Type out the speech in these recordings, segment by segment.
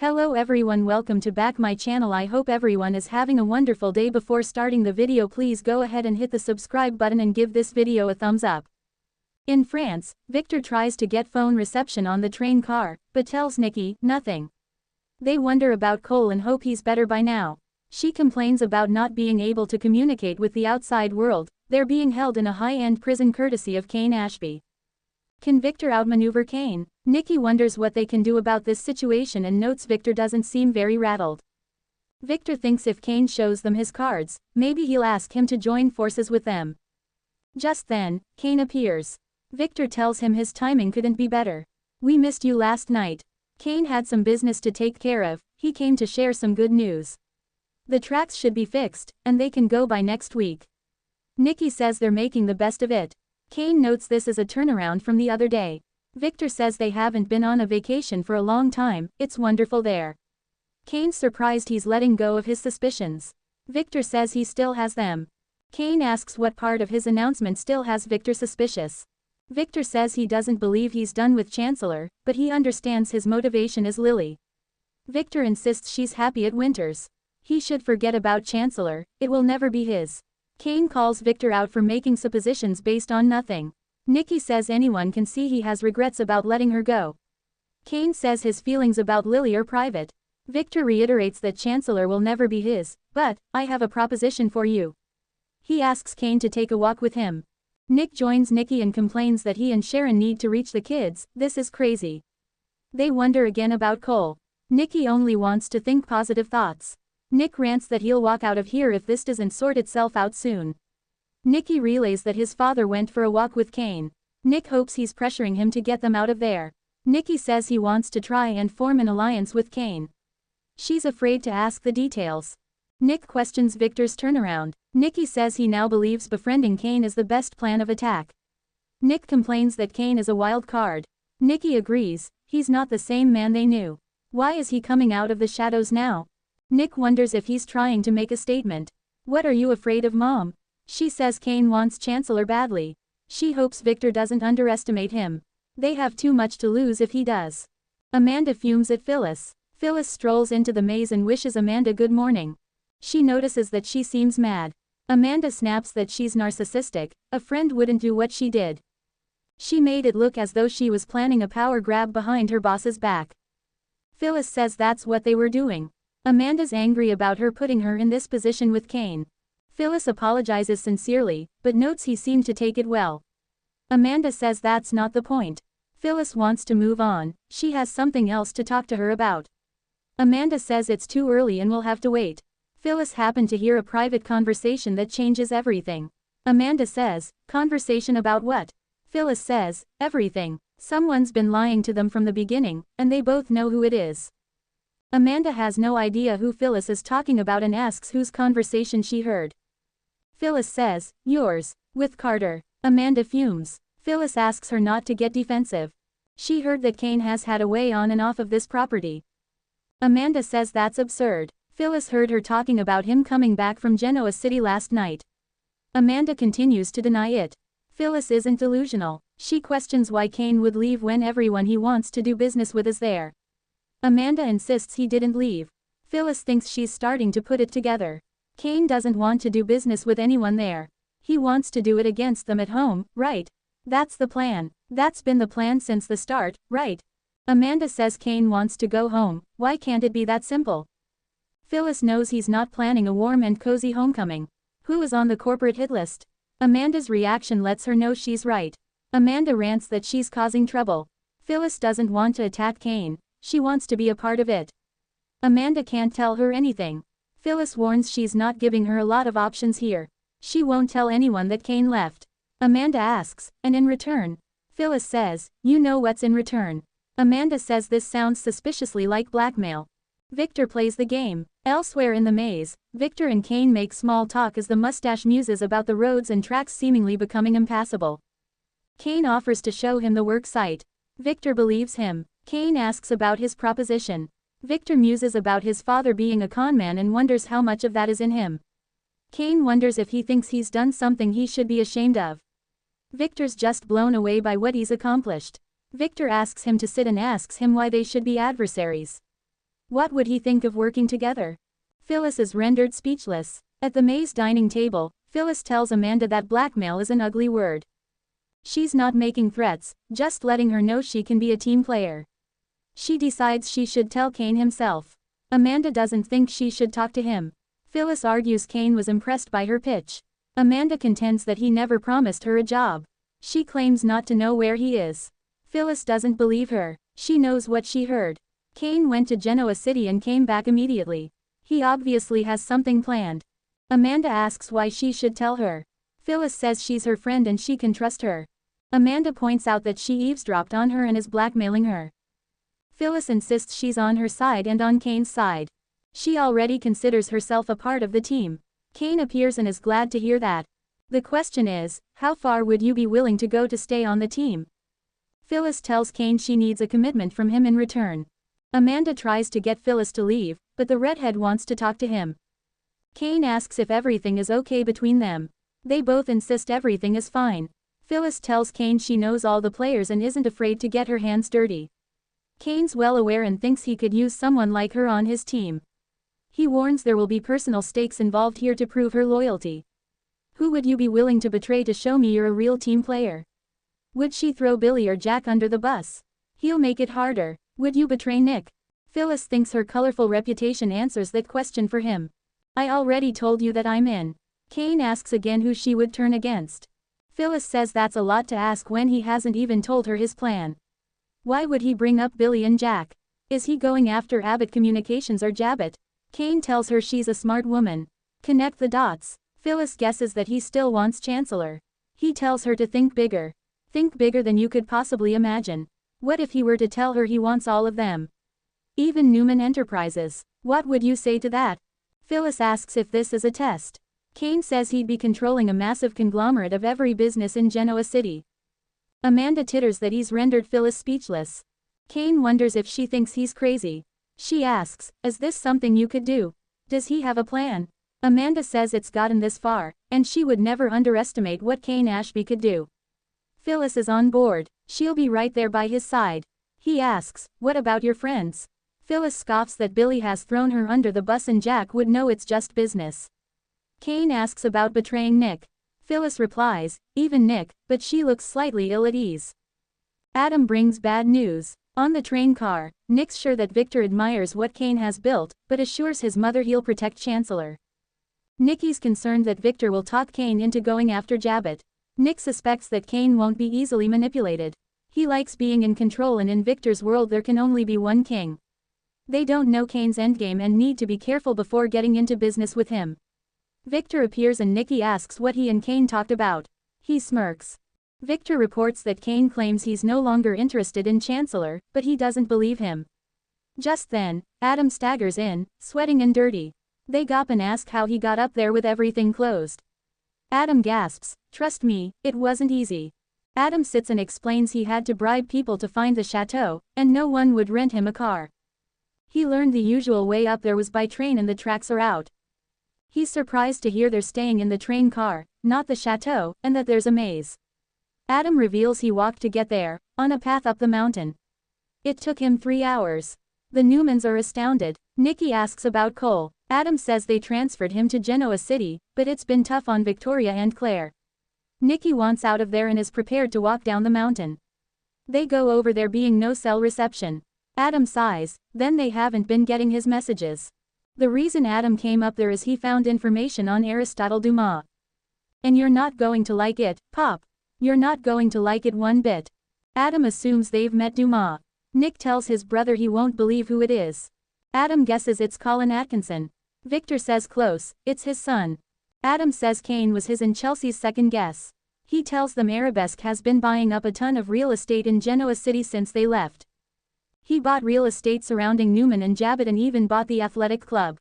Hello everyone, welcome to back my channel. I hope everyone is having a wonderful day. Before starting the video, please go ahead and hit the subscribe button and give this video a thumbs up. In France, Victor tries to get phone reception on the train car, but tells Nikki nothing. They wonder about Cole and hope he's better by now. She complains about not being able to communicate with the outside world. They're being held in a high-end prison courtesy of Kane Ashby. Can Victor outmaneuver Kane? Nikki wonders what they can do about this situation and notes Victor doesn't seem very rattled. Victor thinks if Kane shows them his cards, maybe he'll ask him to join forces with them. Just then, Kane appears. Victor tells him his timing couldn't be better. "We missed you last night." Kane had some business to take care of. He came to share some good news. The tracks should be fixed, and they can go by next week. Nikki says they're making the best of it. Kane notes this as a turnaround from the other day. Victor says they haven't been on a vacation for a long time. It's wonderful there. Kane's surprised he's letting go of his suspicions. Victor says he still has them. Kane asks what part of his announcement still has Victor suspicious. Victor says he doesn't believe he's done with Chancellor, but he understands his motivation is Lily. Victor insists she's happy at Winters. He should forget about Chancellor, it will never be his. Kane calls Victor out for making suppositions based on nothing. Nikki says anyone can see he has regrets about letting her go. Kane says his feelings about Lily are private. Victor reiterates that Chancellor will never be his, but, "I have a proposition for you." He asks Kane to take a walk with him. Nick joins Nikki and complains that he and Sharon need to reach the kids. This is crazy. They wonder again about Cole. Nikki only wants to think positive thoughts. Nick rants that he'll walk out of here if this doesn't sort itself out soon. Nikki relays that his father went for a walk with Kane. Nick hopes he's pressuring him to get them out of there. Nikki says he wants to try and form an alliance with Kane. She's afraid to ask the details. Nick questions Victor's turnaround. Nikki says he now believes befriending Kane is the best plan of attack. Nick complains that Kane is a wild card. Nikki agrees, he's not the same man they knew. Why is he coming out of the shadows now? Nick wonders if he's trying to make a statement. "What are you afraid of, Mom?" She says Kane wants Chancellor badly. She hopes Victor doesn't underestimate him. They have too much to lose if he does. Amanda fumes at Phyllis. Phyllis strolls into the maze and wishes Amanda good morning. She notices that she seems mad. Amanda snaps that she's narcissistic. A friend wouldn't do what she did. She made it look as though she was planning a power grab behind her boss's back. Phyllis says that's what they were doing. Amanda's angry about her putting her in this position with Kane. Phyllis apologizes sincerely, but notes he seemed to take it well. Amanda says that's not the point. Phyllis wants to move on. She has something else to talk to her about. Amanda says it's too early and will have to wait. Phyllis happened to hear a private conversation that changes everything. Amanda says, "Conversation about what?" Phyllis says, "Everything. Someone's been lying to them from the beginning, and they both know who it is." Amanda has no idea who Phyllis is talking about and asks whose conversation she heard. Phyllis says, "Yours, with Carter." Amanda fumes. Phyllis asks her not to get defensive. She heard that Kane has had a way on and off of this property. Amanda says that's absurd. Phyllis heard her talking about him coming back from Genoa City last night. Amanda continues to deny it. Phyllis isn't delusional. She questions why Kane would leave when everyone he wants to do business with is there. Amanda insists he didn't leave. Phyllis thinks she's starting to put it together. Kane doesn't want to do business with anyone there. He wants to do it against them at home, right? That's the plan. That's been the plan since the start, right? Amanda says Kane wants to go home. Why can't it be that simple? Phyllis knows he's not planning a warm and cozy homecoming. Who is on the corporate hit list? Amanda's reaction lets her know she's right. Amanda rants that she's causing trouble. Phyllis doesn't want to attack Kane. She wants to be a part of it. Amanda can't tell her anything. Phyllis warns she's not giving her a lot of options here. She won't tell anyone that Kane left. Amanda asks, "And in return?" Phyllis says, "You know what's in return." Amanda says this sounds suspiciously like blackmail. Victor plays the game. Elsewhere in the maze, Victor and Kane make small talk as the mustache muses about the roads and tracks seemingly becoming impassable. Kane offers to show him the work site. Victor believes him. Kane asks about his proposition. Victor muses about his father being a conman and wonders how much of that is in him. Kane wonders if he thinks he's done something he should be ashamed of. Victor's just blown away by what he's accomplished. Victor asks him to sit and asks him why they should be adversaries. What would he think of working together? Phyllis is rendered speechless. At the Mays dining table, Phyllis tells Amanda that blackmail is an ugly word. She's not making threats, just letting her know she can be a team player. She decides she should tell Kane himself. Amanda doesn't think she should talk to him. Phyllis argues Kane was impressed by her pitch. Amanda contends that he never promised her a job. She claims not to know where he is. Phyllis doesn't believe her. She knows what she heard. Kane went to Genoa City and came back immediately. He obviously has something planned. Amanda asks why she should tell her. Phyllis says she's her friend and she can trust her. Amanda points out that she eavesdropped on her and is blackmailing her. Phyllis insists she's on her side and on Kane's side. She already considers herself a part of the team. Kane appears and is glad to hear that. The question is, how far would you be willing to go to stay on the team? Phyllis tells Kane she needs a commitment from him in return. Amanda tries to get Phyllis to leave, but the redhead wants to talk to him. Kane asks if everything is okay between them. They both insist everything is fine. Phyllis tells Kane she knows all the players and isn't afraid to get her hands dirty. Kane's well aware and thinks he could use someone like her on his team. He warns there will be personal stakes involved here to prove her loyalty. Who would you be willing to betray to show me you're a real team player? Would she throw Billy or Jack under the bus? He'll make it harder. Would you betray Nick? Phyllis thinks her colorful reputation answers that question for him. I already told you that I'm in. Kane asks again who she would turn against. Phyllis says that's a lot to ask when he hasn't even told her his plan. Why would he bring up Billy and Jack? Is he going after Abbott Communications or Jabbit? Kane tells her she's a smart woman. Connect the dots. Phyllis guesses that he still wants Chancellor. He tells her to think bigger. Think bigger than you could possibly imagine. What if he were to tell her he wants all of them? Even Newman Enterprises. What would you say to that? Phyllis asks if this is a test. Kane says he'd be controlling a massive conglomerate of every business in Genoa City. Amanda titters that he's rendered Phyllis speechless. Kane wonders if she thinks he's crazy. She asks, is this something you could do? Does he have a plan? Amanda says it's gotten this far, and she would never underestimate what Kane Ashby could do. Phyllis is on board. She'll be right there by his side. He asks, what about your friends? Phyllis scoffs that Billy has thrown her under the bus and Jack would know it's just business. Kane asks about betraying Nick. Phyllis replies, even Nick, but she looks slightly ill at ease. Adam brings bad news. On the train car, Nick's sure that Victor admires what Kane has built, but assures his mother he'll protect Chancellor. Nikki's concerned that Victor will talk Kane into going after Jabbit. Nick suspects that Kane won't be easily manipulated. He likes being in control, and in Victor's world there can only be one king. They don't know Kane's endgame and need to be careful before getting into business with him. Victor appears and Nikki asks what he and Kane talked about. He smirks. Victor reports that Kane claims he's no longer interested in Chancellor, but he doesn't believe him. Just then, Adam staggers in, sweating and dirty. They gawp and ask how he got up there with everything closed. Adam gasps, trust me, it wasn't easy. Adam sits and explains he had to bribe people to find the chateau, and no one would rent him a car. He learned the usual way up there was by train and the tracks are out. He's surprised to hear they're staying in the train car, not the chateau, and that there's a maze. Adam reveals he walked to get there, on a path up the mountain. It took him 3 hours. The Newmans are astounded. Nikki asks about Cole. Adam says they transferred him to Genoa City, but it's been tough on Victoria and Claire. Nikki wants out of there and is prepared to walk down the mountain. They go over there being no cell reception. Adam sighs, then they haven't been getting his messages. The reason Adam came up there is he found information on Aristotle Dumas. And you're not going to like it, Pop. You're not going to like it one bit. Adam assumes they've met Dumas. Nick tells his brother he won't believe who it is. Adam guesses it's Colin Atkinson. Victor says close, it's his son. Adam says Kane was his and Chelsea's second guess. He tells them Arabesque has been buying up a ton of real estate in Genoa City since they left. He bought real estate surrounding Newman and Jabbit and even bought the athletic club.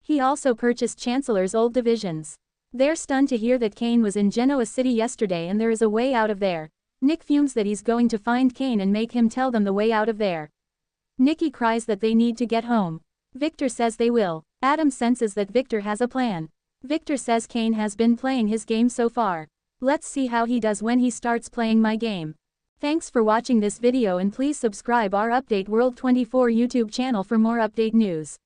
He also purchased Chancellor's old divisions. They're stunned to hear that Kane was in Genoa City yesterday and there is a way out of there. Nick fumes that he's going to find Kane and make him tell them the way out of there. Nikki cries that they need to get home. Victor says they will. Adam senses that Victor has a plan. Victor says Kane has been playing his game so far. Let's see how he does when he starts playing my game. Thanks for watching this video and please subscribe our Update World 24 YouTube channel for more update news.